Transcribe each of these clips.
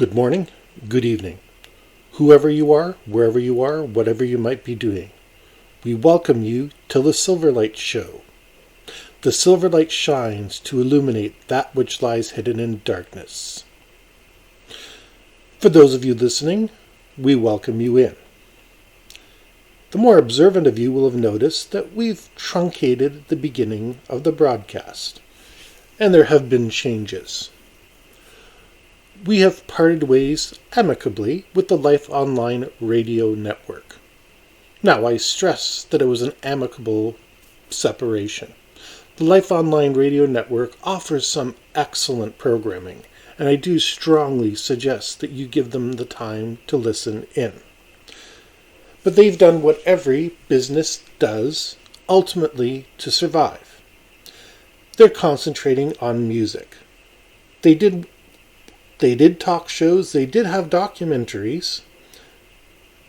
Good morning, good evening. Whoever you are, wherever you are, whatever you might be doing, we welcome you to the Silverlight Show. The Silverlight shines to illuminate that which lies hidden in darkness. For those of you listening, we welcome you in. The more observant of you will have noticed that we've truncated the beginning of the broadcast, and there have been changes. We have parted ways amicably with the Life Online radio network. Now, I stress that it was an amicable separation. The Life Online radio network offers some excellent programming, and I do strongly suggest that you give them the time to listen in. But they've done what every business does, ultimately to survive. They're concentrating on music. They did talk shows, they did have documentaries,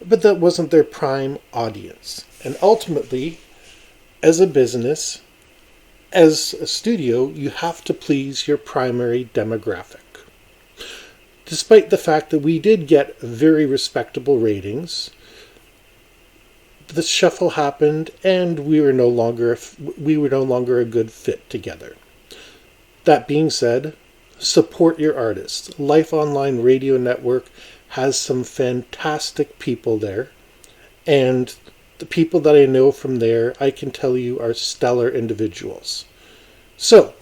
but that wasn't their prime audience. And ultimately, as a business, as a studio, you have to please your primary demographic. Despite the fact that we did get very respectable ratings, the shuffle happened and we were no longer a good fit together. That being said, support your artists. Life Online Radio Network has some fantastic people there, and the people that I know from there, I can tell you, are stellar individuals. So,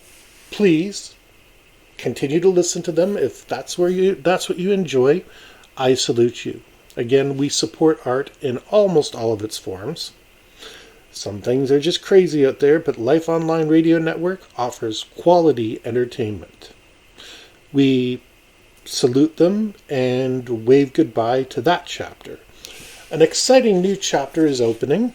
please continue to listen to them. If that's what you enjoy, I salute you. Again, we support art in almost all of its forms. Some things are just crazy out there, but Life Online Radio Network offers quality entertainment. We salute them and wave goodbye to that chapter. An exciting new chapter is opening,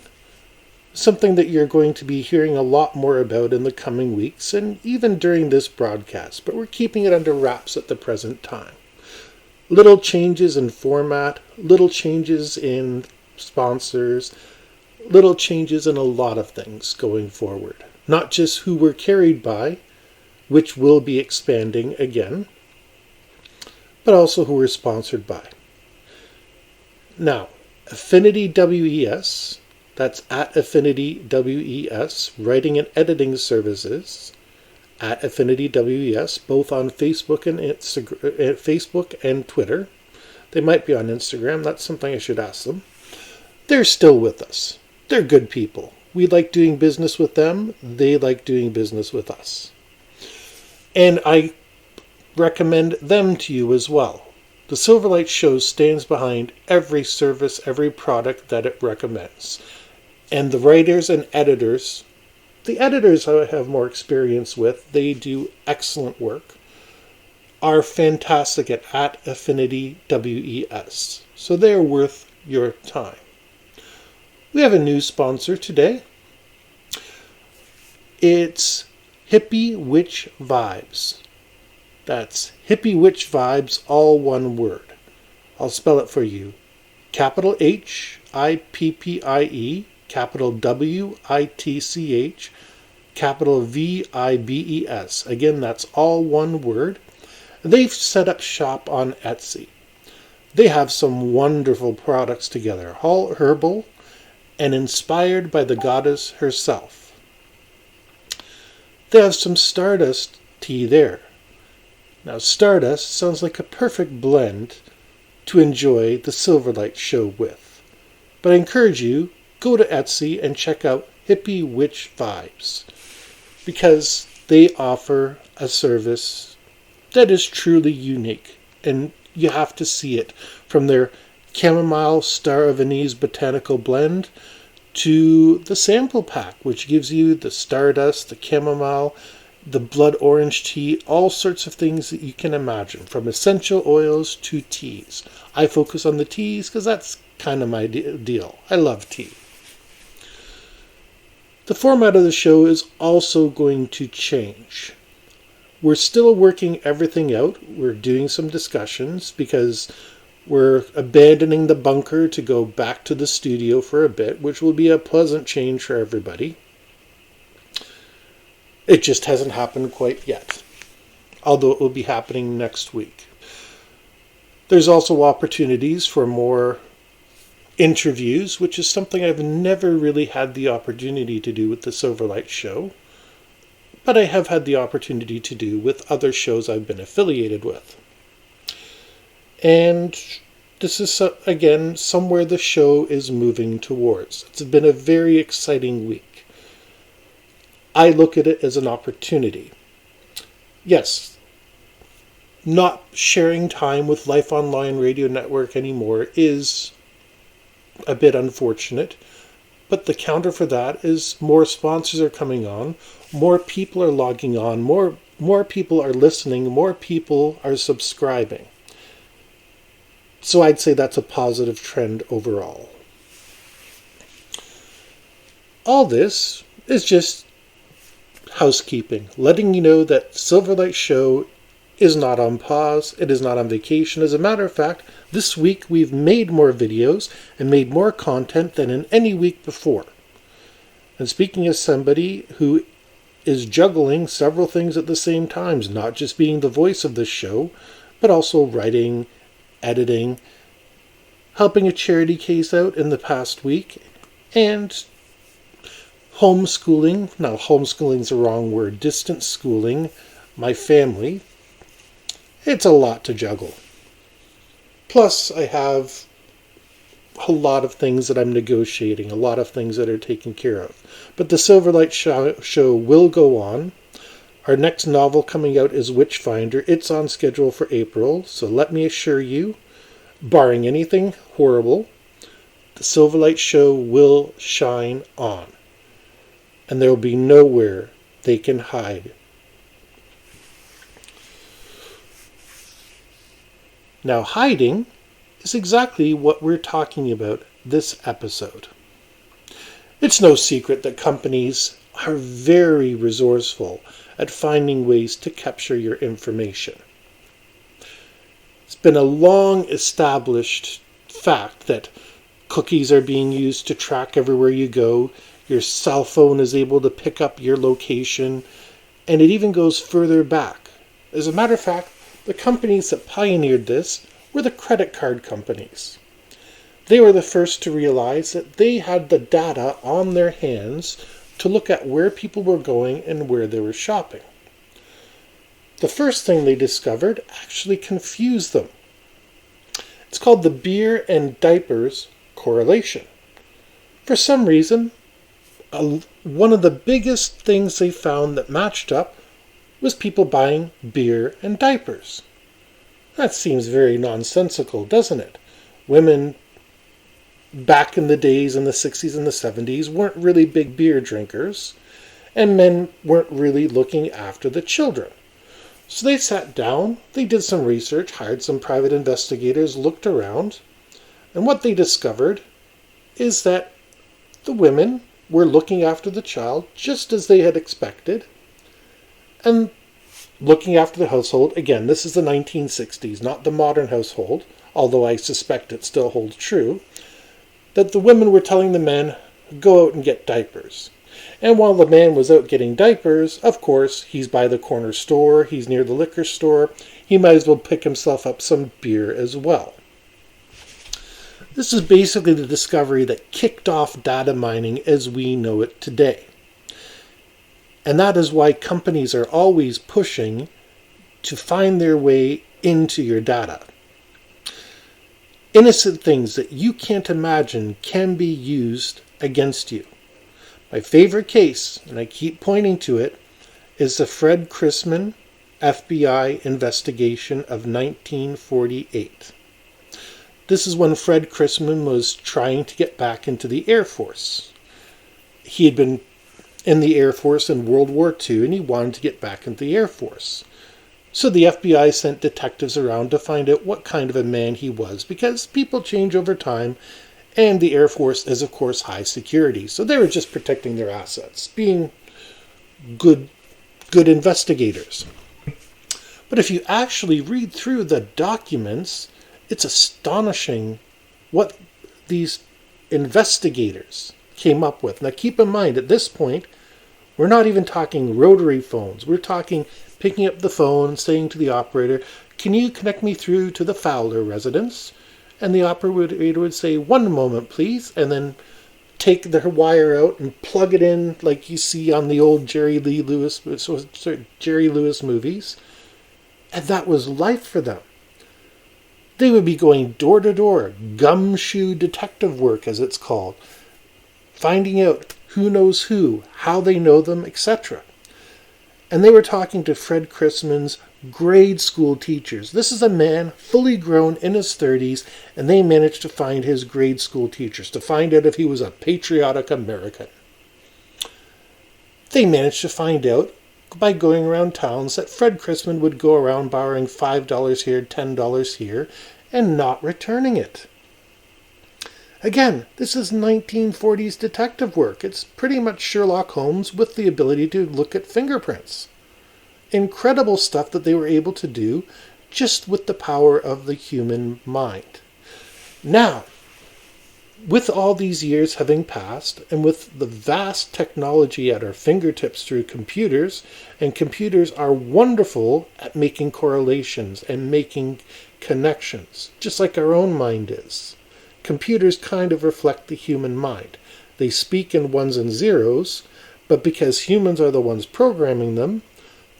something that you're going to be hearing a lot more about in the coming weeks and even during this broadcast, but we're keeping it under wraps at the present time. Little changes in format, little changes in sponsors, little changes in a lot of things going forward. Not just who we're carried by, which will be expanding again, but also who we're sponsored by. Now, Affinity WES, that's at Affinity WES, writing and editing services, at Affinity WES, both on Facebook and Facebook and Twitter. They might be on Instagram, that's something I should ask them. They're still with us. They're good people. We like doing business with them, they like doing business with us. And I recommend them to you as well. The Silverlight Show stands behind every service, every product that it recommends. And the writers and editors, the editors I have more experience with, they do excellent work, are fantastic at Affinity WES. So they're worth your time. We have a new sponsor today. It's Hippie Witch Vibes. That's Hippie Witch Vibes, all one word. I'll spell it for you. Capital HIPPIE, capital WITCH, capital VIBES. Again, that's all one word. They've set up shop on Etsy. They have some wonderful products together, all herbal and inspired by the goddess herself. They have some Stardust tea there. Now, Stardust sounds like a perfect blend to enjoy the Silverlight Show with. But I encourage you, go to Etsy and check out Hippie Witch Vibes, because they offer a service that is truly unique, and you have to see it, from their chamomile Star of Anise botanical blend to the sample pack, which gives you the stardust, the chamomile, the blood orange tea, all sorts of things that you can imagine, from essential oils to teas. I focus on the teas because that's kind of my deal. I love tea. The format of the show is also going to change. We're still working everything out. We're doing some discussions because we're abandoning the bunker to go back to the studio for a bit, which will be a pleasant change for everybody. It just hasn't happened quite yet, although it will be happening next week. There's also opportunities for more interviews, which is something I've never really had the opportunity to do with the Silverlight show, but I have had the opportunity to do with other shows I've been affiliated with. And this is, again, somewhere the show is moving towards. It's been a very exciting week. I look at it as an opportunity. Yes, not sharing time with Life Online Radio Network anymore is a bit unfortunate, but the counter for that is more sponsors are coming on, more people are logging on, more people are listening, more people are subscribing. So I'd say that's a positive trend overall. All this is just housekeeping, letting you know that Silverlight Show is not on pause, it is not on vacation. As a matter of fact, this week we've made more videos and made more content than in any week before. And speaking as somebody who is juggling several things at the same time, not just being the voice of this show, but also writing, editing, helping a charity case out in the past week, and homeschooling. Now, homeschooling's the wrong word. Distance schooling my family. It's a lot to juggle. Plus, I have a lot of things that I'm negotiating, a lot of things that are taken care of. But the Silverlight show will go on. Our next novel coming out is Witchfinder. It's on schedule for April, so let me assure you, barring anything horrible, the Silverlight show will shine on. And there will be nowhere they can hide. Now, hiding is exactly what we're talking about this episode. It's no secret that companies are very resourceful at finding ways to capture your information. It's been a long established fact that cookies are being used to track everywhere you go. Your cell phone is able to pick up your location, and it even goes further back. As a matter of fact, the companies that pioneered this were the credit card companies. They were the first to realize that they had the data on their hands to look at where people were going and where they were shopping. The first thing they discovered actually confused them. It's called the beer and diapers correlation. For some reason, one of the biggest things they found that matched up was people buying beer and diapers. That seems very nonsensical, doesn't it? Women back in the days in the 60s and the 70s weren't really big beer drinkers, and men weren't really looking after the children. So they sat down, they did some research, hired some private investigators, looked around, and what they discovered is that the women were looking after the child just as they had expected, and looking after the household. Again, this is the 1960s, not the modern household, although I suspect it still holds true, that the women were telling the men, go out and get diapers. And while the man was out getting diapers, of course, he's by the corner store, he's near the liquor store, he might as well pick himself up some beer as well. This is basically the discovery that kicked off data mining as we know it today. And that is why companies are always pushing to find their way into your data. Innocent things that you can't imagine can be used against you. My favorite case, and I keep pointing to it, is the Fred Chrisman FBI investigation of 1948. This is when Fred Chrisman was trying to get back into the Air Force. He had been in the Air Force in World War II, and he wanted to get back into the Air Force. So the FBI sent detectives around to find out what kind of a man he was, because people change over time, and the Air Force is, of course, high security. So they were just protecting their assets, being good investigators. But if you actually read through the documents, it's astonishing what these investigators came up with. Now keep in mind, at this point, we're not even talking rotary phones. We're talking picking up the phone, saying to the operator, can you connect me through to the Fowler residence? And the operator would say, 1 moment, please, and then take their wire out and plug it in like you see on the old Jerry Lewis movies. And that was life for them. They would be going door to door, gumshoe detective work, as it's called, finding out who knows who, how they know them, etc. And they were talking to Fred Chrisman's grade school teachers. This is a man fully grown in his 30s, and they managed to find his grade school teachers, to find out if he was a patriotic American. They managed to find out by going around towns that Fred Chrisman would go around borrowing $5 here, $10 here, and not returning it. Again, this is 1940s detective work. It's pretty much Sherlock Holmes with the ability to look at fingerprints. Incredible stuff that they were able to do just with the power of the human mind. Now, with all these years having passed, and with the vast technology at our fingertips through computers, and computers are wonderful at making correlations and making connections, just like our own mind is. Computers kind of reflect the human mind. They speak in ones and zeros, but because humans are the ones programming them,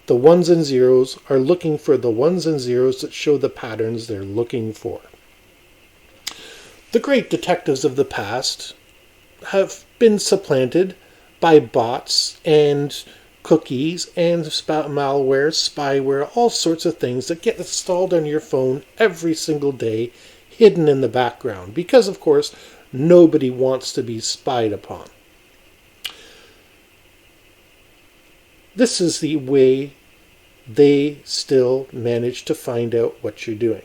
the ones and zeros are looking for the ones and zeros that show the patterns they're looking for. The great detectives of the past have been supplanted by bots and cookies and malware, spyware, all sorts of things that get installed on your phone every single day, hidden in the background, because of course nobody wants to be spied upon. This is the way they still manage to find out what you're doing.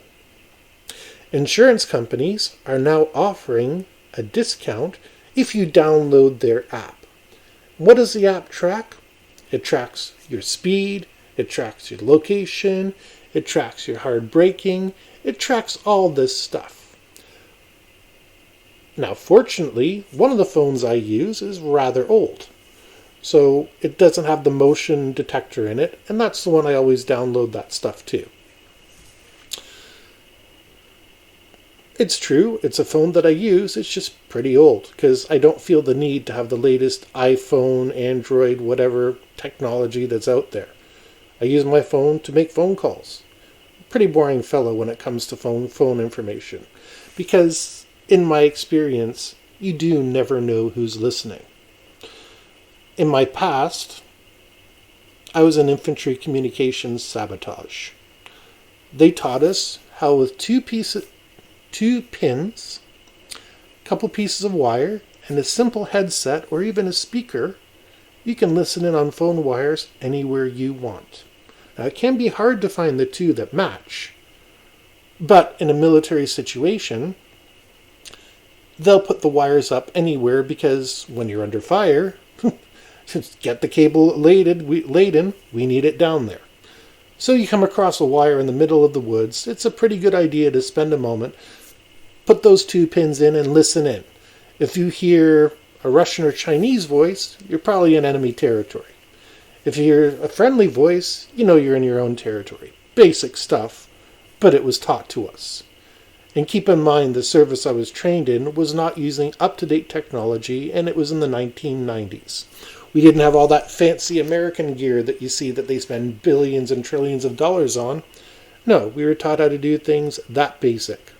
Insurance companies are now offering a discount if you download their app. What does the app track? It tracks your speed, it tracks your location, it tracks your hard braking, it tracks all this stuff. Now, fortunately, one of the phones I use is rather old. So it doesn't have the motion detector in it, and that's the one I always download that stuff to. It's true, it's a phone that I use, it's just pretty old, because I don't feel the need to have the latest iPhone, Android, whatever technology that's out there. I use my phone to make phone calls. Pretty boring fellow when it comes to phone information, because in my experience, you do never know who's listening. In my past, I was in infantry communications sabotage. They taught us how with two pins, a couple pieces of wire, and a simple headset or even a speaker, you can listen in on phone wires anywhere you want. Now, it can be hard to find the two that match, but in a military situation, they'll put the wires up anywhere because when you're under fire, get the cable laden, we need it down there. So you come across a wire in the middle of the woods, it's a pretty good idea to spend a moment, put those two pins in and listen in. If you hear a Russian or Chinese voice, you're probably in enemy territory. If you hear a friendly voice, you know you're in your own territory. Basic stuff, but it was taught to us. And keep in mind, the service I was trained in was not using up-to-date technology, and it was in the 1990s. We didn't have all that fancy American gear that you see that they spend billions and trillions of dollars on. No, we were taught how to do things that basic.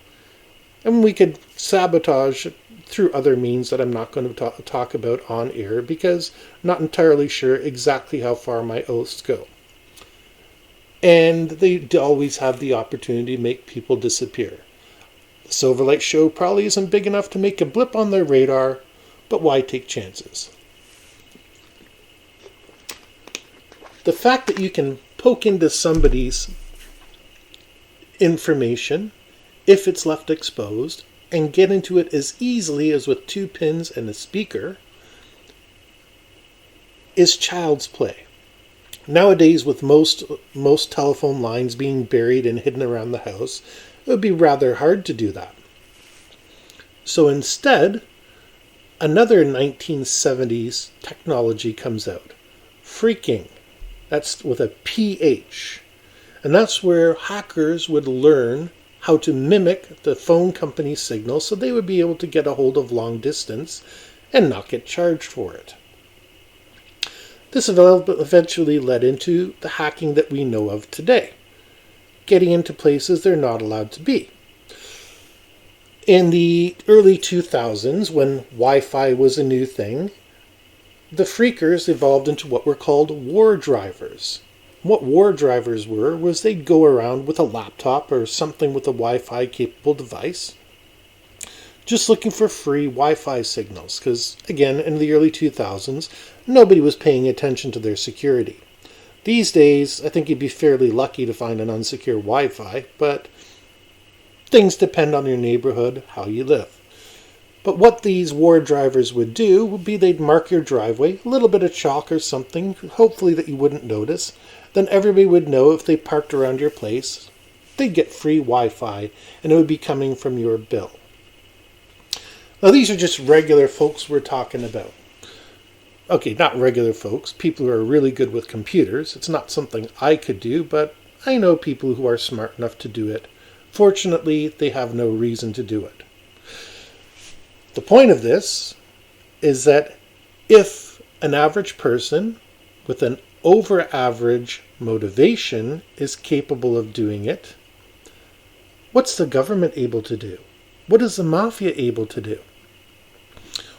And we could sabotage through other means that I'm not going to talk about on air because I'm not entirely sure exactly how far my oaths go. And they always have the opportunity to make people disappear. The Silverlight show probably isn't big enough to make a blip on their radar, but why take chances? The fact that you can poke into somebody's information, if it's left exposed, and get into it as easily as with two pins and a speaker, is child's play. Nowadays, with most telephone lines being buried and hidden around the house, it would be rather hard to do that. So instead, another 1970s technology comes out. Phreaking. That's with a PH. And that's where hackers would learn how to mimic the phone company signal so they would be able to get a hold of long distance and not get charged for it. This eventually led into the hacking that we know of today, getting into places they're not allowed to be. In the early 2000s, when Wi-Fi was a new thing, the phreakers evolved into what were called war drivers. What war drivers were was they'd go around with a laptop or something with a Wi-Fi capable device, just looking for free Wi-Fi signals, because, again, in the early 2000s, nobody was paying attention to their security. These days, I think you'd be fairly lucky to find an unsecure Wi-Fi, but things depend on your neighborhood, how you live. But what these war drivers would do would be they'd mark your driveway, a little bit of chalk or something, hopefully that you wouldn't notice. Then everybody would know if they parked around your place, they'd get free Wi-Fi, and it would be coming from your bill. Now these are just regular folks we're talking about. Okay, not regular folks, people who are really good with computers. It's not something I could do, but I know people who are smart enough to do it. Fortunately, they have no reason to do it. The point of this is that if an average person with an over-average motivation is capable of doing it, what's the government able to do? What is the mafia able to do?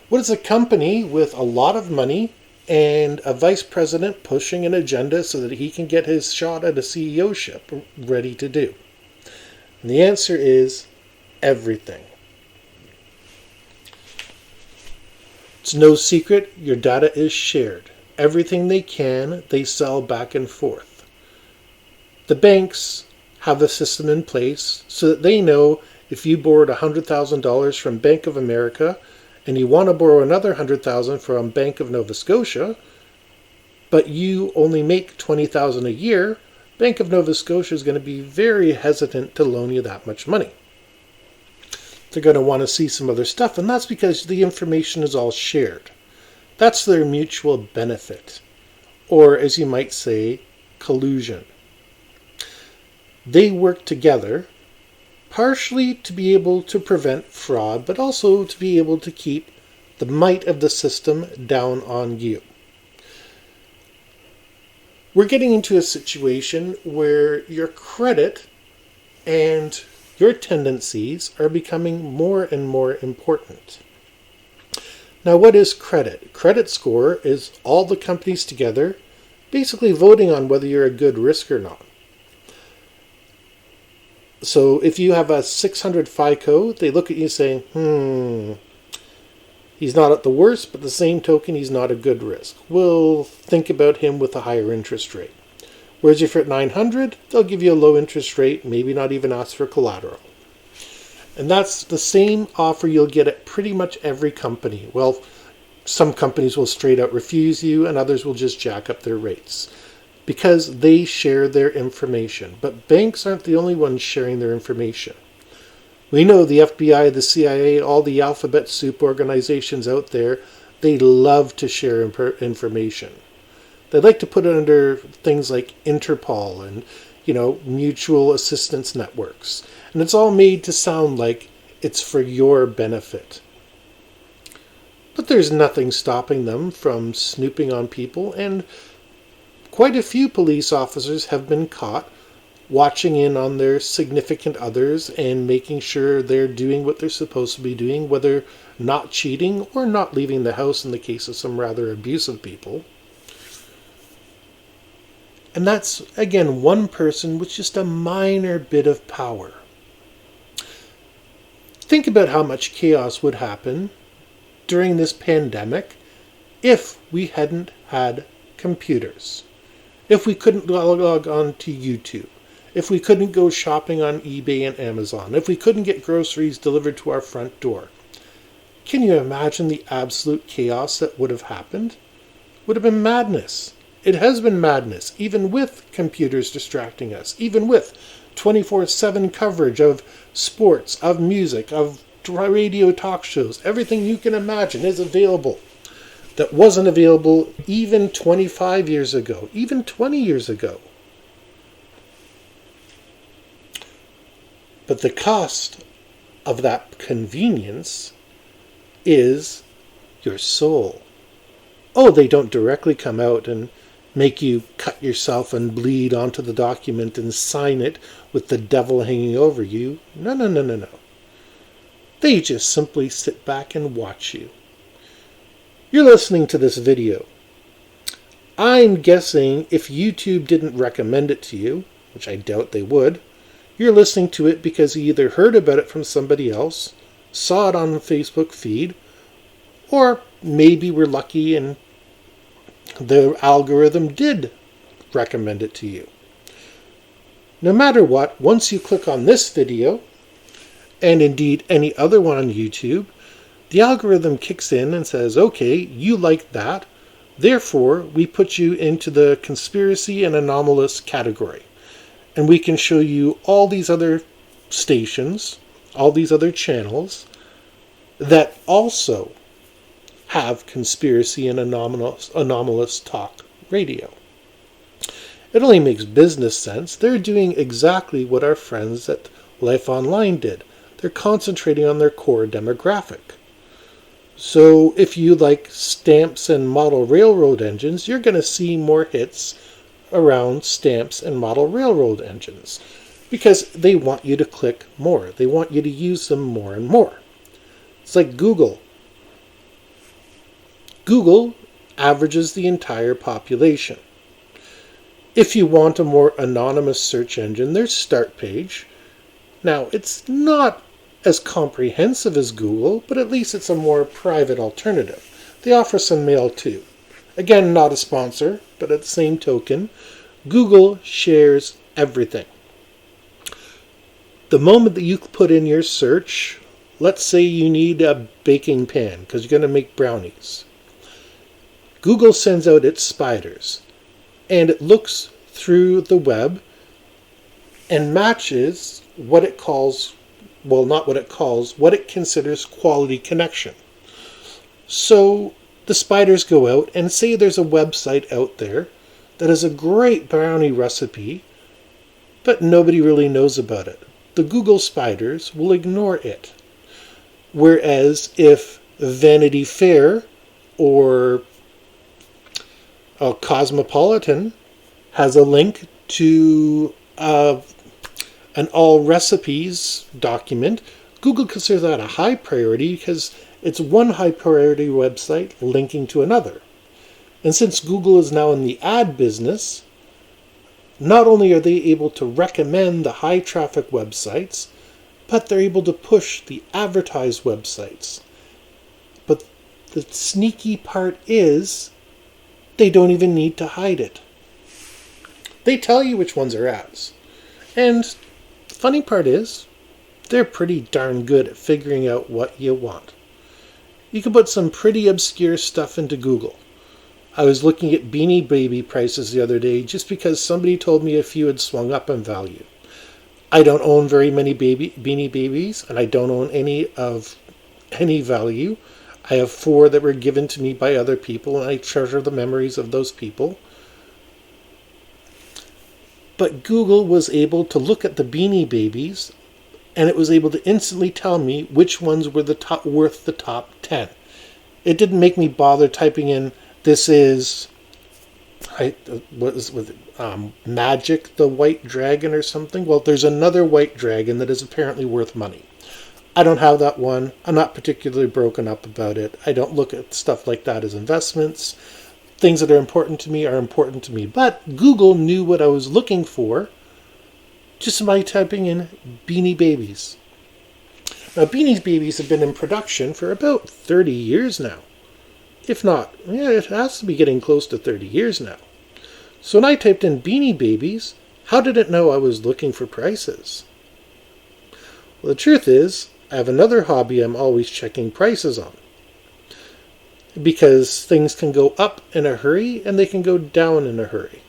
What is a company with a lot of money and a vice president pushing an agenda so that he can get his shot at a CEO-ship ready to do? And the answer is everything. It's no secret your data is shared. Everything they can, they sell back and forth. The banks have a system in place so that they know if you borrowed $100,000 from Bank of America and you want to borrow another $100,000 from Bank of Nova Scotia, but you only make $20,000 a year, Bank of Nova Scotia is going to be very hesitant to loan you that much money. They're going to want to see some other stuff, and that's because the information is all shared. That's their mutual benefit, or as you might say, collusion. They work together, partially to be able to prevent fraud, but also to be able to keep the might of the system down on you. We're getting into a situation where your credit and your tendencies are becoming more and more important. Now, what is credit? Credit score is all the companies together basically voting on whether you're a good risk or not. So if you have a 600 FICO, they look at you saying, he's not at the worst, but the same token, he's not a good risk. We'll think about him with a higher interest rate. Whereas if you're at 900, they'll give you a low interest rate, maybe not even ask for collateral. And that's the same offer you'll get at pretty much every company. Well, some companies will straight out refuse you, and others will just jack up their rates because they share their information. But banks aren't the only ones sharing their information. We know the FBI, the CIA, all the alphabet soup organizations out there, they love to share information. They like to put it under things like Interpol and, mutual assistance networks. And it's all made to sound like it's for your benefit. But there's nothing stopping them from snooping on people, and quite a few police officers have been caught watching in on their significant others and making sure they're doing what they're supposed to be doing, whether not cheating or not leaving the house in the case of some rather abusive people. And that's, again, one person with just a minor bit of power. Think about how much chaos would happen during this pandemic if we hadn't had computers. If we couldn't log on to YouTube. If we couldn't go shopping on eBay and Amazon. If we couldn't get groceries delivered to our front door. Can you imagine the absolute chaos that would have happened? Would have been madness. It has been madness, even with computers distracting us, even with 24/7 coverage of sports, of music, of radio talk shows. Everything you can imagine is available that wasn't available even 25 years ago, even 20 years ago. But the cost of that convenience is your soul. Oh, they don't directly come out and make you cut yourself and bleed onto the document and sign it with the devil hanging over you. No, no, no, no, no. They just simply sit back and watch you. You're listening to this video. I'm guessing if YouTube didn't recommend it to you, which I doubt they would, you're listening to it because you either heard about it from somebody else, saw it on the Facebook feed, or maybe were lucky and the algorithm did recommend it to you. No matter what, once you click on this video, and indeed any other one on YouTube, the algorithm kicks in and says, okay, you like that, therefore we put you into the conspiracy and anomalous category. And we can show you all these other stations, all these other channels that also have conspiracy and anomalous talk radio. It only makes business sense. They're doing exactly what our friends at Life Online did. They're concentrating on their core demographic. So if you like stamps and model railroad engines, you're going to see more hits around stamps and model railroad engines because they want you to click more. They want you to use them more and more. It's like Google. Google averages the entire population. If you want a more anonymous search engine, there's Start Page. Now, it's not as comprehensive as Google, but at least it's a more private alternative. They offer some mail too. Again, not a sponsor, but at the same token, Google shares everything. The moment that you put in your search, let's say you need a baking pan because you're going to make brownies. Google sends out its spiders, and it looks through the web and matches what it calls, well, not what it calls, what it considers quality connection. So the spiders go out and say there's a website out there that has a great brownie recipe, but nobody really knows about it. The Google spiders will ignore it. Whereas if Vanity Fair or Cosmopolitan has a link to an all recipes document, Google considers that a high priority because it's one high priority website linking to another. And since Google is now in the ad business, not only are they able to recommend the high traffic websites, but they're able to push the advertised websites. But the sneaky part is they don't even need to hide it. They tell you which ones are ads. And the funny part is, they're pretty darn good at figuring out what you want. You can put some pretty obscure stuff into Google. I was looking at Beanie Baby prices the other day just because somebody told me a few had swung up in value. I don't own very many Beanie Babies, and I don't own any of any value. I have 4 that were given to me by other people, and I treasure the memories of those people. But Google was able to look at the Beanie Babies, and it was able to instantly tell me which ones were worth the top 10. It didn't make me bother typing in, this is, Magic the White Dragon or something. Well, there's another white dragon that is apparently worth money. I don't have that one. I'm not particularly broken up about it. I don't look at stuff like that as investments. Things that are important to me are important to me. But Google knew what I was looking for just by typing in Beanie Babies. Now, Beanie Babies have been in production for about 30 years now. If not, it has to be getting close to 30 years now. So when I typed in Beanie Babies, how did it know I was looking for prices? Well, the truth is, I have another hobby I'm always checking prices on. Because things can go up in a hurry and they can go down in a hurry.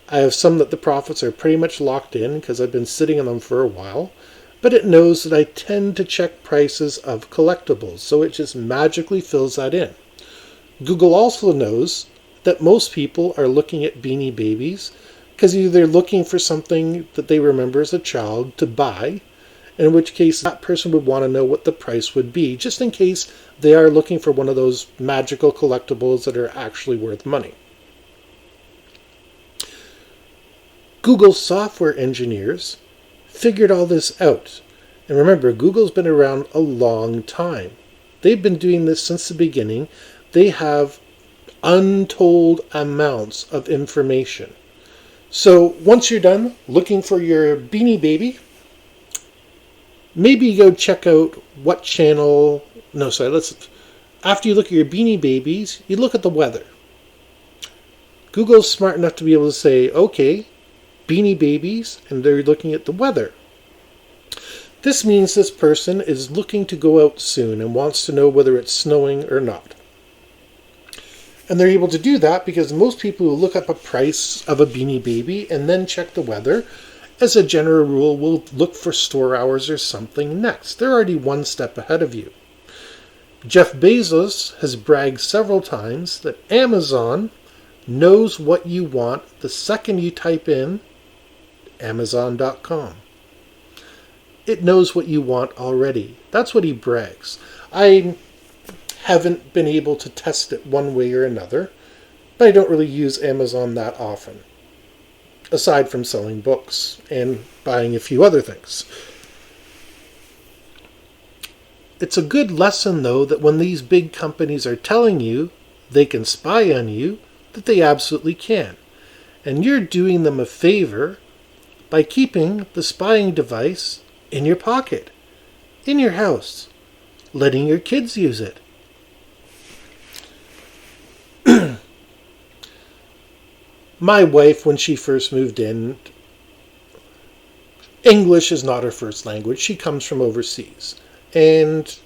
I have some that the profits are pretty much locked in because I've been sitting on them for a while, but it knows that I tend to check prices of collectibles, so it just magically fills that in. Google also knows that most people are looking at Beanie Babies because either they're looking for something that they remember as a child to buy, in which case that person would want to know what the price would be, just in case they are looking for one of those magical collectibles that are actually worth money. Google software engineers figured all this out. And remember, Google's been around a long time. They've been doing this since the beginning. They have untold amounts of information. So once you're done looking for your Beanie Baby, maybe go check out what channel... After you look at your Beanie Babies, you look at the weather. Google's smart enough to be able to say, okay, Beanie Babies, and they're looking at the weather. This means this person is looking to go out soon and wants to know whether it's snowing or not. And they're able to do that because most people who look up a price of a Beanie Baby and then check the weather, as a general rule, will look for store hours or something next. They're already one step ahead of you. Jeff Bezos has bragged several times that Amazon knows what you want the second you type in Amazon.com. It knows what you want already. That's what he brags. I haven't been able to test it one way or another, but I don't really use Amazon that often, aside from selling books and buying a few other things. It's a good lesson, though, that when these big companies are telling you they can spy on you, that they absolutely can. And you're doing them a favor by keeping the spying device in your pocket, in your house, letting your kids use it. My wife, when she first moved in, English is not her first language. She comes from overseas. And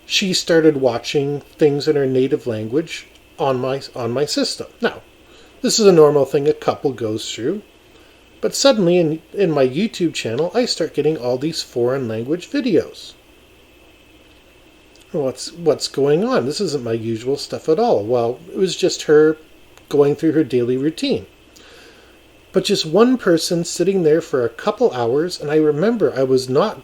she started watching things in her native language on my system. Now, this is a normal thing a couple goes through. But suddenly in my YouTube channel, I start getting all these foreign language videos. What's going on? This isn't my usual stuff at all. Well, it was just her going through her daily routine. But just one person sitting there for a couple hours, and I remember I was not...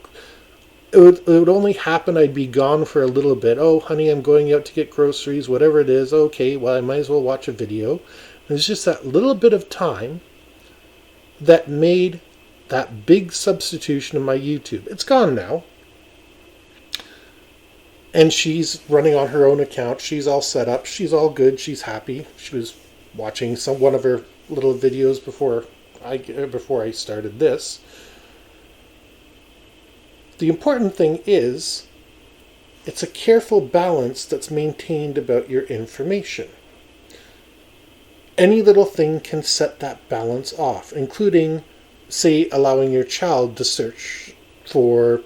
It would only happen I'd be gone for a little bit. Oh, honey, I'm going out to get groceries, whatever it is. Okay, well, I might as well watch a video. And it's just that little bit of time that made that big substitution in my YouTube. It's gone now. And she's running on her own account. She's all set up. She's all good. She's happy. She was watching one of her little videos before I started this. The important thing is, it's a careful balance that's maintained about your information. Any little thing can set that balance off, including, say, allowing your child to search for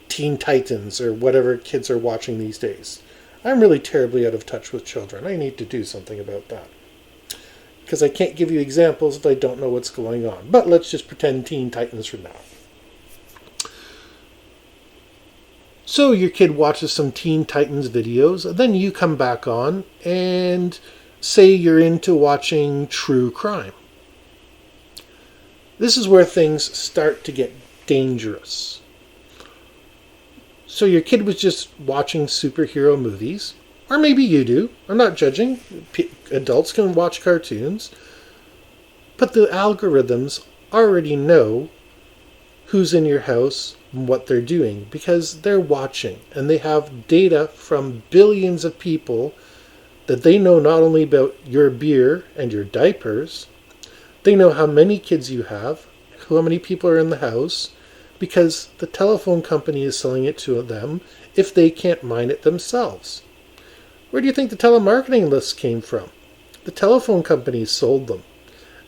Teen Titans or whatever kids are watching these days. I'm really terribly out of touch with children. I need to do something about that. Because I can't give you examples if I don't know what's going on. But let's just pretend Teen Titans for now. So your kid watches some Teen Titans videos, then you come back on and say you're into watching true crime. This is where things start to get dangerous. So your kid was just watching superhero movies, or maybe you do. I'm not judging. Adults can watch cartoons. But the algorithms already know who's in your house and what they're doing because they're watching. And they have data from billions of people that they know not only about your beer and your diapers, they know how many kids you have, how many people are in the house, because the telephone company is selling it to them if they can't mine it themselves. Where do you think the telemarketing lists came from? The telephone companies sold them.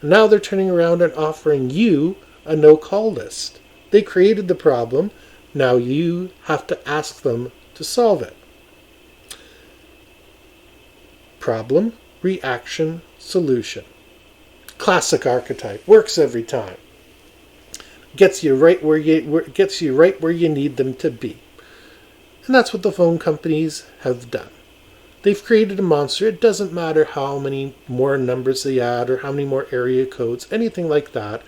And now they're turning around and offering you a no-call list. They created the problem. Now you have to ask them to solve it. Problem, reaction, solution. Classic archetype. Works every time. Gets you right where you need them to be. And that's what the phone companies have done. They've created a monster. It doesn't matter how many more numbers they add or how many more area codes, anything like that.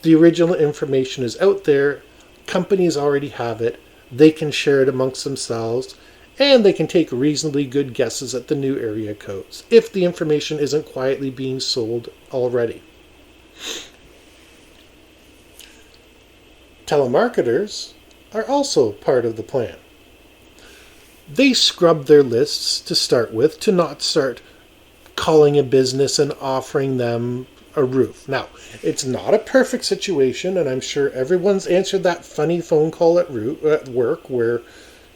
The original information is out there. companies already have it, they can share it amongst themselves, and they can take reasonably good guesses at the new area codes if the information isn't quietly being sold already. Telemarketers are also part of the plan. They scrub their lists to start with to not start calling a business and offering them a roof. Now, it's not a perfect situation, and I'm sure everyone's answered that funny phone call at work where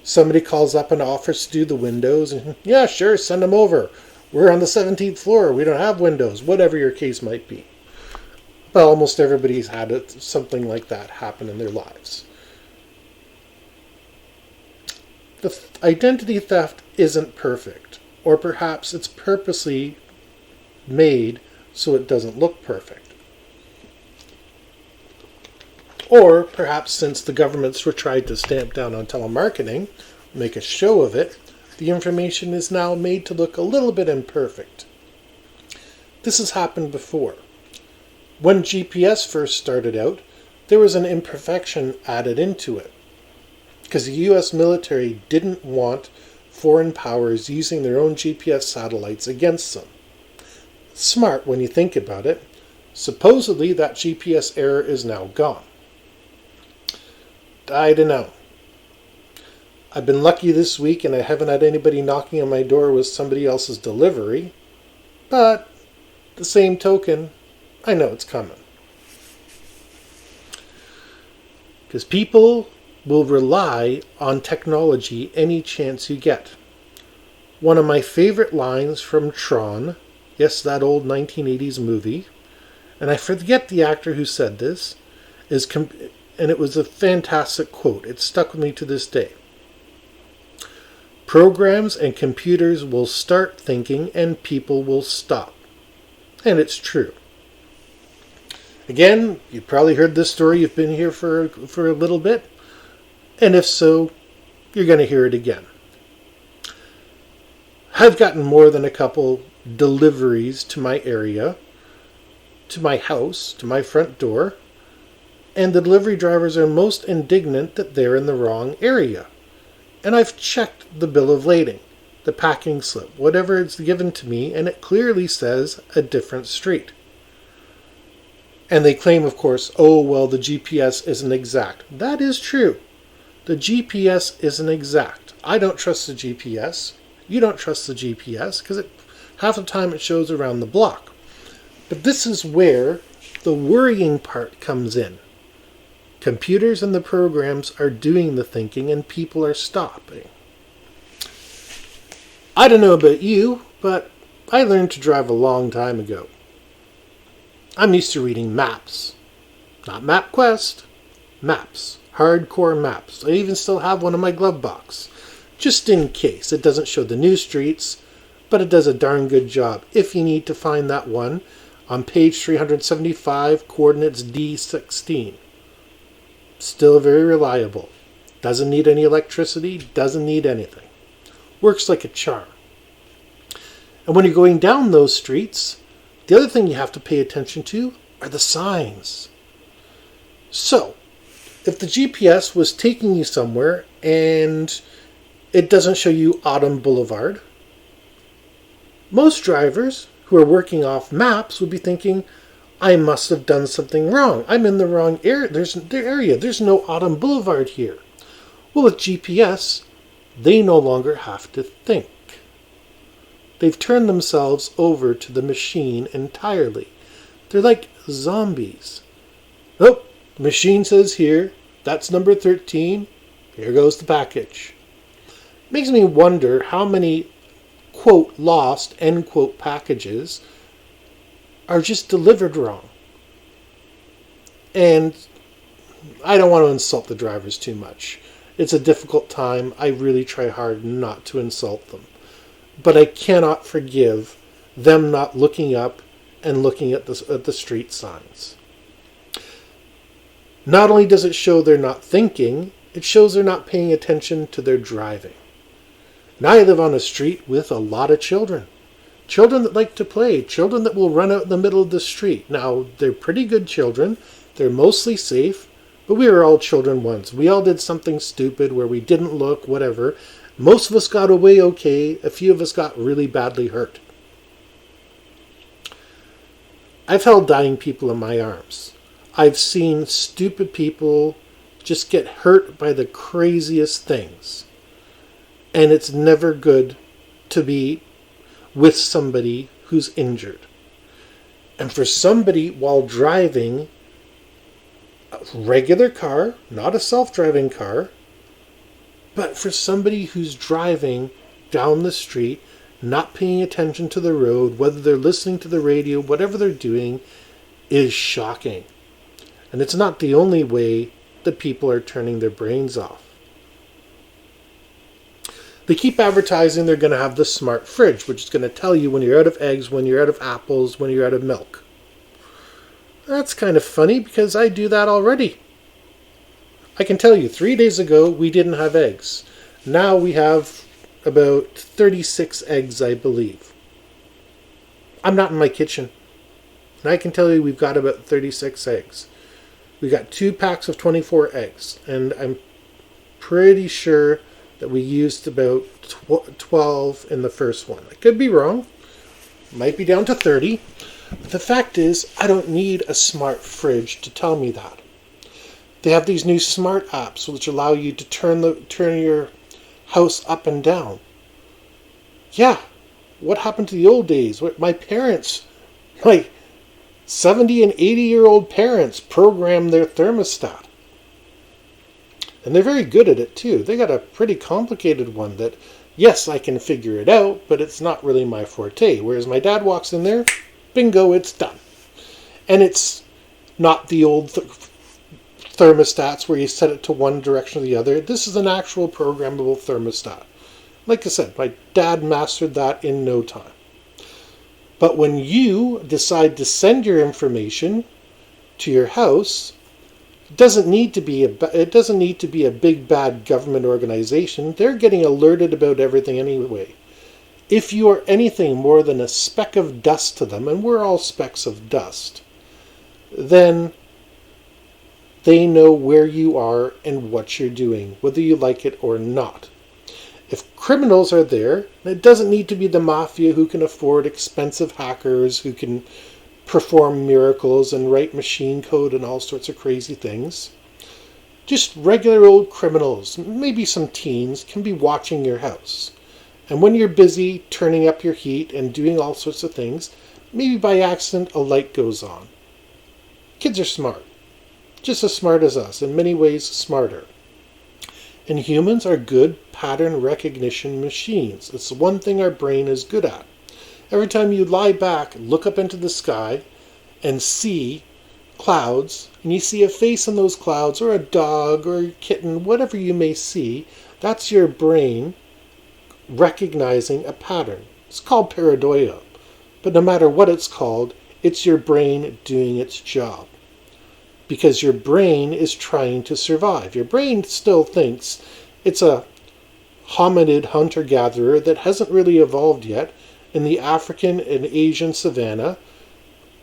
somebody calls up and offers to do the windows, and yeah, sure, send them over. We're on the 17th floor. We don't have windows, whatever your case might be. But almost everybody's had something like that happen in their lives. The identity theft isn't perfect, or perhaps it's purposely made so it doesn't look perfect. Or perhaps since the governments were trying to stamp down on telemarketing, make a show of it, the information is now made to look a little bit imperfect. This has happened before. When GPS first started out, there was an imperfection added into it, because the US military didn't want foreign powers using their own GPS satellites against them. Smart when you think about it. Supposedly that GPS error is now gone. I don't know. I've been lucky this week and I haven't had anybody knocking on my door with somebody else's delivery, but the same token, I know it's coming. Because people will rely on technology any chance you get. One of my favorite lines from Tron, yes, that old 1980s movie, and I forget the actor who said this, and it was a fantastic quote. It stuck with me to this day. Programs and computers will start thinking and people will stop. And it's true. Again, you've probably heard this story. You've been here for a little bit. And if so, you're going to hear it again. I've gotten more than a couple deliveries to my area, to my house, to my front door, and the delivery drivers are most indignant that they're in the wrong area. And I've checked the bill of lading, the packing slip, whatever it's given to me, and it clearly says a different street. And they claim, of course, oh, well, the GPS isn't exact. That is true. The GPS isn't exact. I don't trust the GPS. You don't trust the GPS because half the time it shows around the block. But this is where the worrying part comes in. Computers and the programs are doing the thinking and people are stopping. I don't know about you, but I learned to drive a long time ago. I'm used to reading maps. Not MapQuest, maps. Hardcore maps. I even still have one in my glove box. Just in case. It doesn't show the new streets, but it does a darn good job if you need to find that one on page 375, coordinates D16. Still very reliable. Doesn't need any electricity, doesn't need anything. Works like a charm. And when you're going down those streets, the other thing you have to pay attention to are the signs. So, if the GPS was taking you somewhere and it doesn't show you Autumn Boulevard, most drivers who are working off maps would be thinking, I must have done something wrong. I'm in the wrong area. There's no Autumn Boulevard here. Well, with GPS, they no longer have to think. They've turned themselves over to the machine entirely. They're like zombies. Oh, the machine says here, that's number 13. Here goes the package. Makes me wonder how many, quote, lost, end quote, packages are just delivered wrong. And I don't want to insult the drivers too much. It's a difficult time. I really try hard not to insult them. But I cannot forgive them not looking up and looking at the street signs. Not only does it show they're not thinking, it shows they're not paying attention to their driving. Now I live on a street with a lot of children. Children that like to play. Children that will run out in the middle of the street. Now, they're pretty good children. They're mostly safe. But we were all children once. We all did something stupid where we didn't look, whatever. Most of us got away okay. A few of us got really badly hurt. I've held dying people in my arms. I've seen stupid people just get hurt by the craziest things. And it's never good to be with somebody who's injured. And for somebody while driving a regular car, not a self-driving car, but for somebody who's driving down the street, not paying attention to the road, whether they're listening to the radio, whatever they're doing, is shocking. And it's not the only way that people are turning their brains off. They keep advertising they're going to have the smart fridge, which is going to tell you when you're out of eggs, when you're out of apples, when you're out of milk. That's kind of funny because I do that already. I can tell you, 3 days ago we didn't have eggs. Now we have about 36 eggs, I believe. I'm not in my kitchen. And I can tell you we've got about 36 eggs. We got 2 packs of 24 eggs. And I'm pretty sure that we used about 12 in the first one. I could be wrong. Might be down to 30. But the fact is, I don't need a smart fridge to tell me that. They have these new smart apps which allow you to turn your house up and down. Yeah, what happened to the old days? My parents, my 70 and 80-year-old parents programmed their thermostat. And they're very good at it too. They got a pretty complicated one that, yes, I can figure it out, but it's not really my forte. Whereas my dad walks in there, bingo, it's done. And it's not the old thermostats where you set it to one direction or the other. This is an actual programmable thermostat. Like I said, my dad mastered that in no time. But when you decide to send your information to your house, it doesn't need to be a big bad government organization. They're getting alerted about everything anyway. If you are anything more than a speck of dust to them, and we're all specks of dust, then they know where you are and what you're doing, whether you like it or not. If criminals are there, it doesn't need to be the mafia who can afford expensive hackers who can perform miracles and write machine code and all sorts of crazy things. Just regular old criminals, maybe some teens, can be watching your house. And when you're busy turning up your heat and doing all sorts of things, maybe by accident a light goes on. Kids are smart. Just as smart as us, in many ways smarter. And humans are good pattern recognition machines. It's the one thing our brain is good at. Every time you lie back, look up into the sky, and see clouds, and you see a face in those clouds, or a dog, or a kitten, whatever you may see, that's your brain recognizing a pattern. It's called pareidoia. But no matter what it's called, it's your brain doing its job. Because your brain is trying to survive. Your brain still thinks it's a hominid hunter-gatherer that hasn't really evolved yet in the African and Asian savanna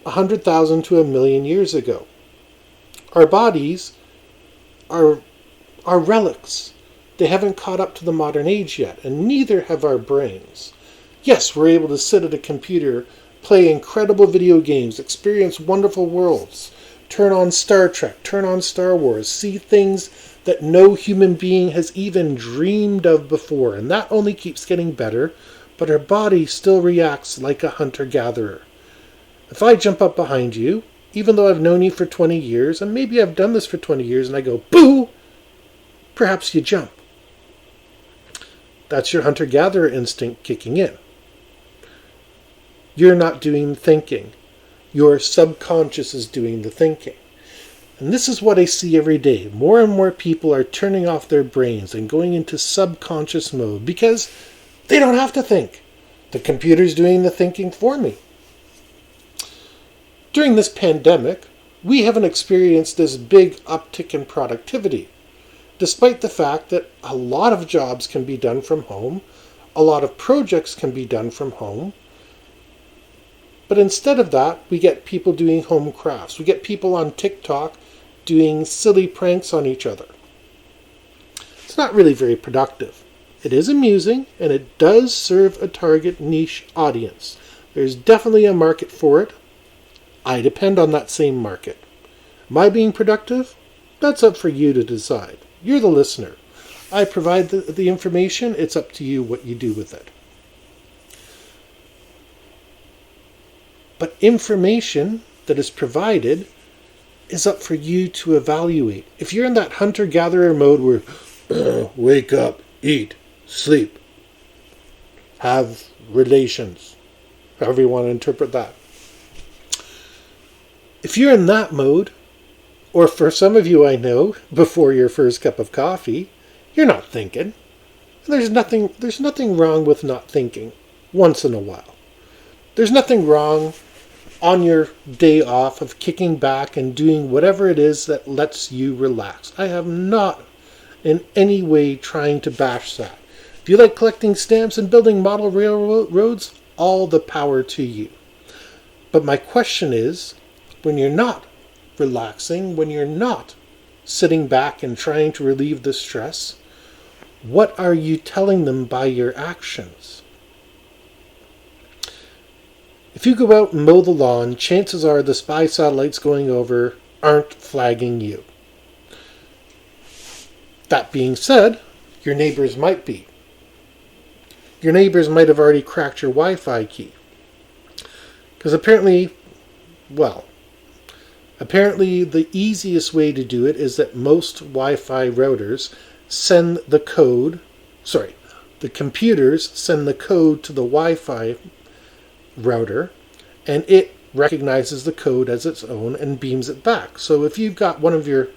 100,000 to 1,000,000 years ago. Our bodies are relics. They haven't caught up to the modern age yet, and neither have our brains. Yes, we're able to sit at a computer, play incredible video games, experience wonderful worlds, turn on Star Trek, turn on Star Wars, see things that no human being has even dreamed of before. And that only keeps getting better, but our body still reacts like a hunter-gatherer. If I jump up behind you, even though I've known you for 20 years, and maybe I've done this for 20 years, and I go, boo, perhaps you jump. That's your hunter-gatherer instinct kicking in. You're not doing thinking. Your subconscious is doing the thinking. And this is what I see every day. More and more people are turning off their brains and going into subconscious mode because they don't have to think. The computer's doing the thinking for me. During this pandemic, we haven't experienced this big uptick in productivity, despite the fact that a lot of jobs can be done from home, a lot of projects can be done from home. But instead of that, we get people doing home crafts. We get people on TikTok doing silly pranks on each other. It's not really very productive. It is amusing, and it does serve a target niche audience. There's definitely a market for it. I depend on that same market. Am I being productive? That's up for you to decide. You're the listener. I provide the information. It's up to you what you do with it. But information that is provided is up for you to evaluate. If you're in that hunter-gatherer mode where wake up, eat, sleep, have relations, however you want to interpret that. If you're in that mode, or for some of you I know, before your first cup of coffee, you're not thinking. There's nothing wrong with not thinking once in a while. There's nothing wrong on your day off of kicking back and doing whatever it is that lets you relax. I am not in any way trying to bash that. If you like collecting stamps and building model railroads, all the power to you. But my question is, when you're not relaxing, when you're not sitting back and trying to relieve the stress, what are you telling them by your actions? If you go out and mow the lawn, chances are the spy satellites going over aren't flagging you. That being said, your neighbors might be. Your neighbors might have already cracked your Wi-Fi key. Because apparently the easiest way to do it is that most Wi-Fi routers send the computers send the code to the Wi-Fi router, and it recognizes the code as its own and beams it back. So if you've got one of your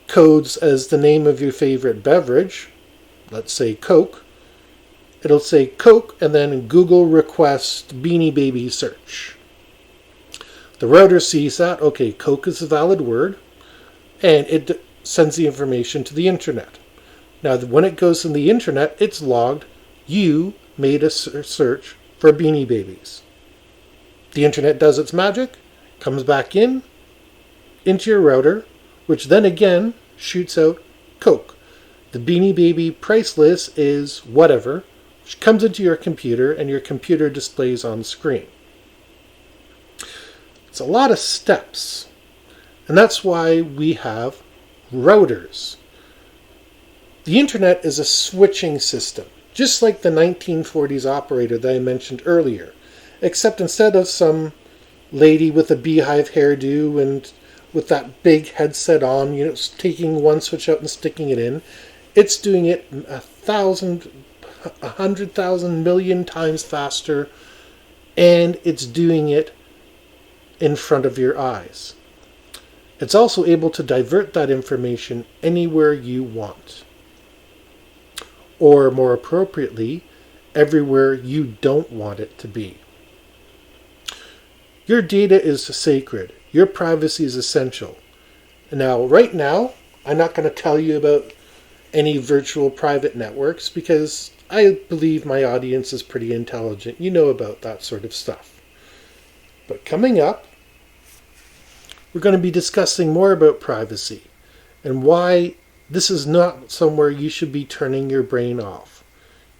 codes as the name of your favorite beverage, let's say Coke, it'll say Coke and then Google request Beanie Baby search. The router sees that, okay, Coke is a valid word, and it sends the information to the internet. Now, when it goes in the internet, it's logged, you made a search for Beanie Babies. The internet does its magic, comes back into your router, which then again shoots out Coke. The Beanie Baby price list is whatever, which comes into your computer, and your computer displays on screen. It's a lot of steps, and that's why we have routers. The internet is a switching system, just like the 1940s operator that I mentioned earlier, except instead of some lady with a beehive hairdo and with that big headset on, taking one switch out and sticking it in, it's doing it 1,000, 100,000 million times faster, and it's doing it in front of your eyes. It's also able to divert that information anywhere you want. Or more appropriately, everywhere you don't want it to be. Your data is sacred. Your privacy is essential. Now, right now, I'm not going to tell you about any virtual private networks because I believe my audience is pretty intelligent. You know about that sort of stuff. But coming up, we're going to be discussing more about privacy and why this is not somewhere you should be turning your brain off.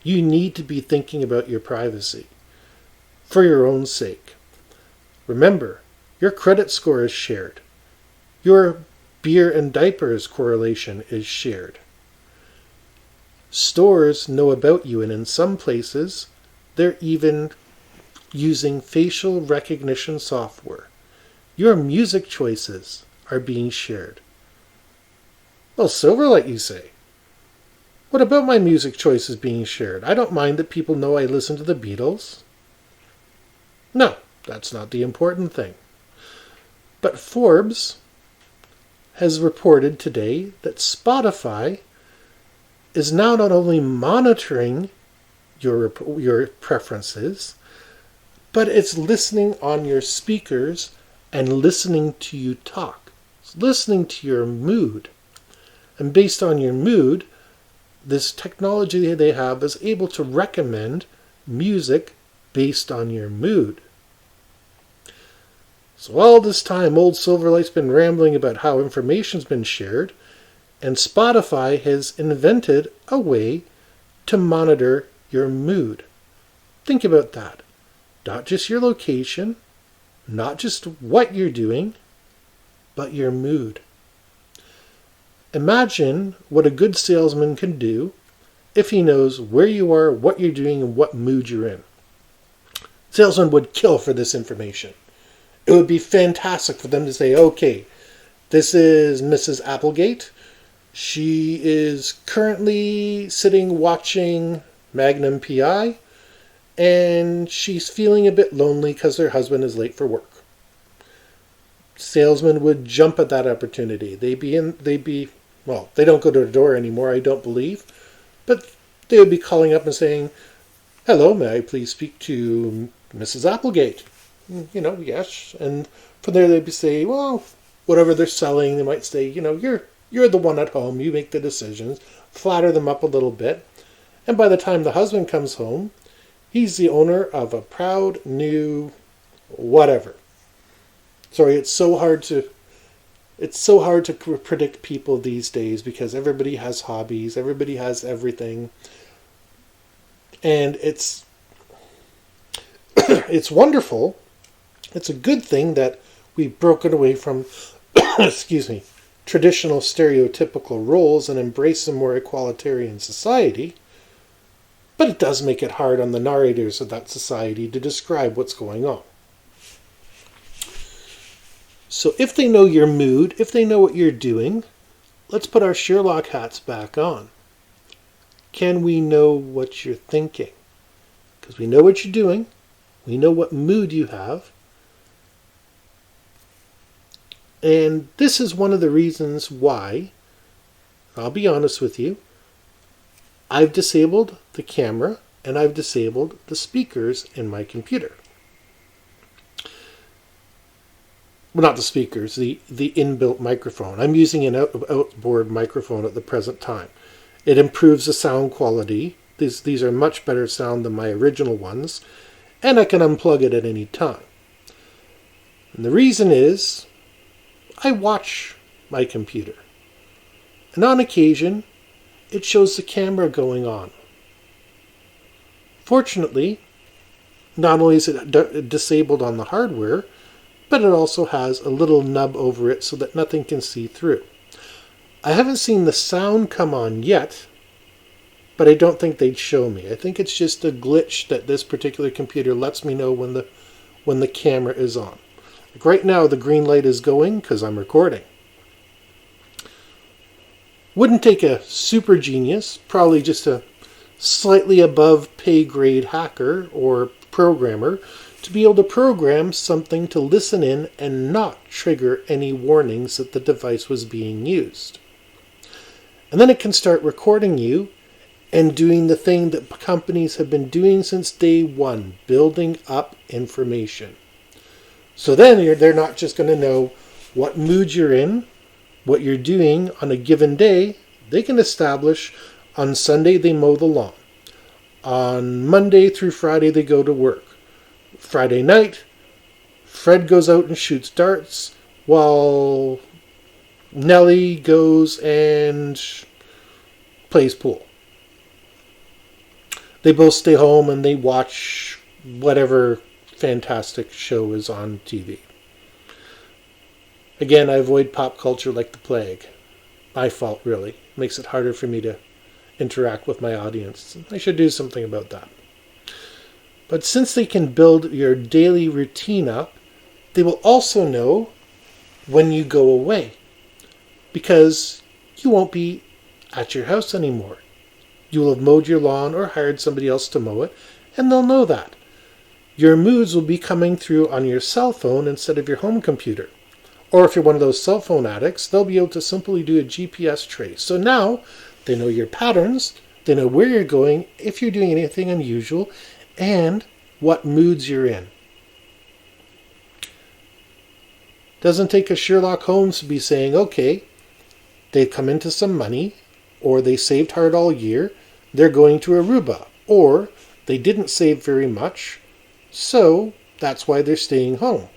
You need to be thinking about your privacy for your own sake. Remember, your credit score is shared. Your beer and diapers correlation is shared. Stores know about you, and in some places, they're even using facial recognition software. Your music choices are being shared. Well, Silverlight, you say. What about my music choices being shared? I don't mind that people know I listen to the Beatles. No, that's not the important thing. But Forbes has reported today that Spotify is now not only monitoring your preferences, but it's listening on your speakers and listening to you talk. It's listening to your mood. And based on your mood, this technology they have is able to recommend music based on your mood. So all this time, old Silverlight's been rambling about how information's been shared, and Spotify has invented a way to monitor your mood. Think about that. Not just your location, not just what you're doing, but your mood. Imagine what a good salesman can do if he knows where you are, what you're doing, and what mood you're in. Salesmen would kill for this information. It would be fantastic for them to say, okay, this is Mrs. Applegate. She is currently sitting watching Magnum PI, and she's feeling a bit lonely because her husband is late for work. Salesmen would jump at that opportunity. They don't go to the door anymore, I don't believe, but they would be calling up and saying, hello, may I please speak to Mrs. Applegate? Yes. And from there they'd say, well, whatever they're selling, they might say, you're the one at home, you make the decisions, flatter them up a little bit. And by the time the husband comes home, he's the owner of a proud new whatever. Sorry, it's so hard to predict people these days because everybody has hobbies, everybody has everything. And it's wonderful. It's a good thing that we've broken away from traditional stereotypical roles and embrace a more egalitarian society. But it does make it hard on the narrators of that society to describe what's going on. So if they know your mood, if they know what you're doing, let's put our Sherlock hats back on. Can we know what you're thinking? Because we know what you're doing. We know what mood you have. And this is one of the reasons why, I'll be honest with you, I've disabled the camera and I've disabled the speakers in my computer. Well, not the speakers, the inbuilt microphone. I'm using an outboard microphone at the present time. It improves the sound quality. These are much better sound than my original ones, and I can unplug it at any time. And the reason is, I watch my computer. And on occasion, it shows the camera going on. Fortunately, not only is it disabled on the hardware, but it also has a little nub over it so that nothing can see through. I haven't seen the sound come on yet, but I don't think they'd show me. I think it's just a glitch that this particular computer lets me know when the camera is on. Like right now, the green light is going because I'm recording. Wouldn't take a super genius, probably just a slightly above pay grade hacker or programmer to be able to program something to listen in and not trigger any warnings that the device was being used. And then it can start recording you and doing the thing that companies have been doing since day one, building up information. So then they're not just going to know what mood you're in, what you're doing on a given day. They can establish on Sunday they mow the lawn. On Monday through Friday they go to work. Friday night, Fred goes out and shoots darts while Nellie goes and plays pool. They both stay home and they watch whatever fantastic show is on TV. Again, I avoid pop culture like the plague. My fault, really. Makes it harder for me to interact with my audience. I should do something about that. But since they can build your daily routine up, they will also know when you go away. Because you won't be at your house anymore. You will have mowed your lawn or hired somebody else to mow it, and they'll know that. Your moods will be coming through on your cell phone instead of your home computer. Or if you're one of those cell phone addicts, they'll be able to simply do a GPS trace. So now they know your patterns, they know where you're going, if you're doing anything unusual, and what moods you're in. Doesn't take a Sherlock Holmes to be saying, okay, they've come into some money, or they saved hard all year, they're going to Aruba, or they didn't save very much, so that's why they're staying home.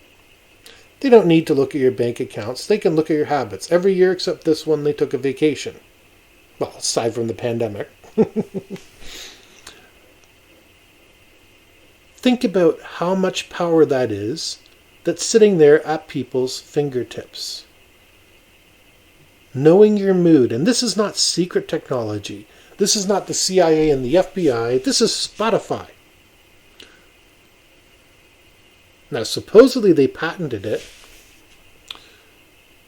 They don't need to look at your bank accounts. They can look at your habits. Every year except this one, they took a vacation. Well, aside from the pandemic. Think about how much power that is that's sitting there at people's fingertips. Knowing your mood, and this is not secret technology. This is not the CIA and the FBI. This is Spotify. Now, supposedly they patented it.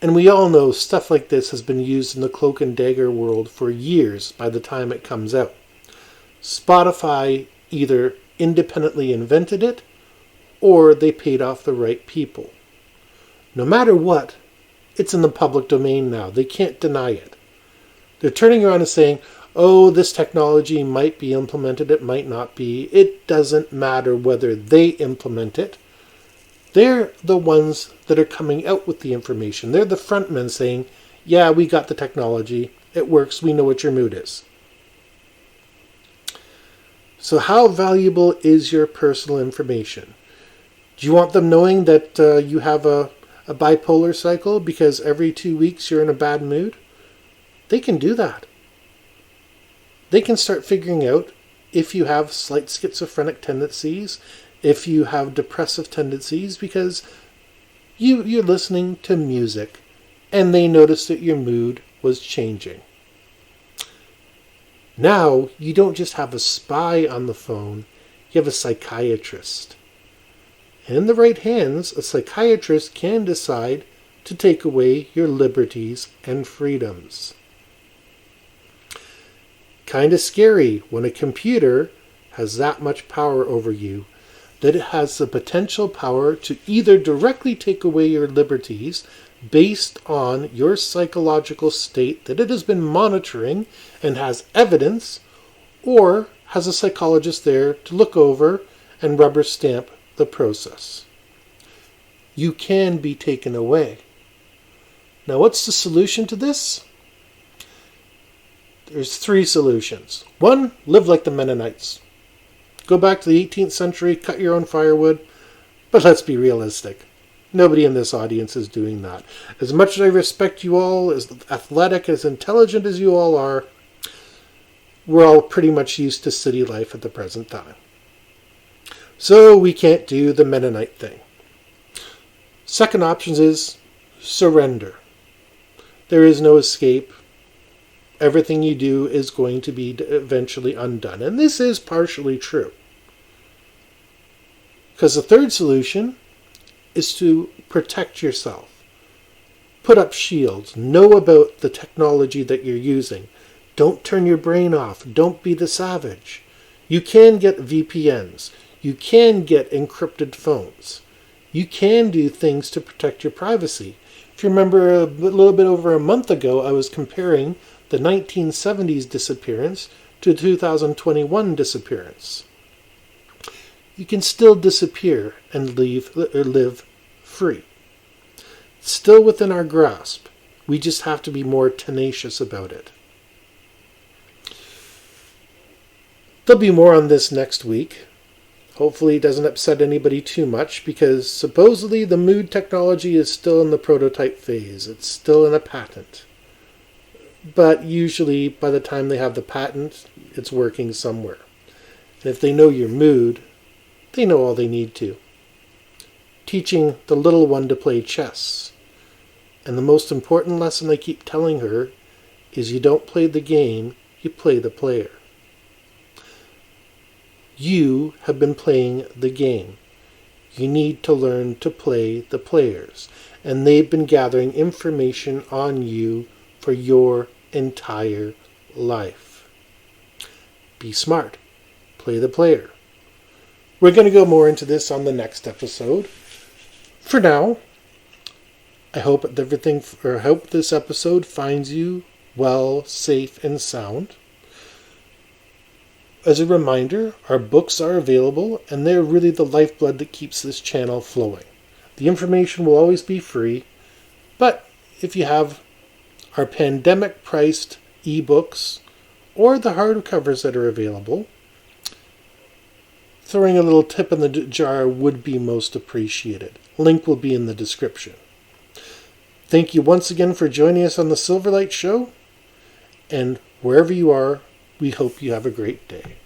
And we all know stuff like this has been used in the cloak and dagger world for years by the time it comes out. Spotify either independently invented it or they paid off the right people. No matter what, it's in the public domain now. They can't deny it. They're turning around and saying, oh, this technology might be implemented, it might not be. It doesn't matter whether they implement it. They're the ones that are coming out with the information. They're the front men saying, yeah, we got the technology. It works. We know what your mood is. So how valuable is your personal information? Do you want them knowing that you have a bipolar cycle because every 2 weeks you're in a bad mood? They can do that. They can start figuring out if you have slight schizophrenic tendencies, if you have depressive tendencies, because you're listening to music and they noticed that your mood was changing. Now, you don't just have a spy on the phone, you have a psychiatrist. And in the right hands, a psychiatrist can decide to take away your liberties and freedoms. Kind of scary when a computer has that much power over you, that it has the potential power to either directly take away your liberties based on your psychological state that it has been monitoring and has evidence, or has a psychologist there to look over and rubber stamp the process. You can be taken away. Now, what's the solution to this? There's 3 solutions. 1, live like the Mennonites. Go back to the 18th century, cut your own firewood, but let's be realistic. Nobody in this audience is doing that. As much as I respect you all, as athletic, as intelligent as you all are, we're all pretty much used to city life at the present time. So we can't do the Mennonite thing. Second option is surrender. There is no escape. Everything you do is going to be eventually undone. And this is partially true. Because the third solution is to protect yourself. Put up shields. Know about the technology that you're using. Don't turn your brain off. Don't be the savage. You can get VPNs. You can get encrypted phones. You can do things to protect your privacy. If you remember a little bit over a month ago, I was comparing the 1970s disappearance to 2021 disappearance. You can still disappear and live free. It's still within our grasp. We just have to be more tenacious about it. There'll be more on this next week. Hopefully it doesn't upset anybody too much, because supposedly the mood technology is still in the prototype phase. It's still in a patent. But usually by the time they have the patent, it's working somewhere. And if they know your mood, they know all they need to. Teaching the little one to play chess. And the most important lesson I keep telling her is you don't play the game, you play the player. You have been playing the game. You need to learn to play the players. And they've been gathering information on you for your entire life. Be smart. Play the player. We're going to go more into this on the next episode. For now, I hope this episode finds you well, safe, and sound. As a reminder, our books are available, and they're really the lifeblood that keeps this channel flowing. The information will always be free, but if you have our pandemic-priced ebooks or the hardcovers that are available, throwing a little tip in the jar would be most appreciated. Link will be in the description. Thank you once again for joining us on the Silverlight Show, and wherever you are, we hope you have a great day.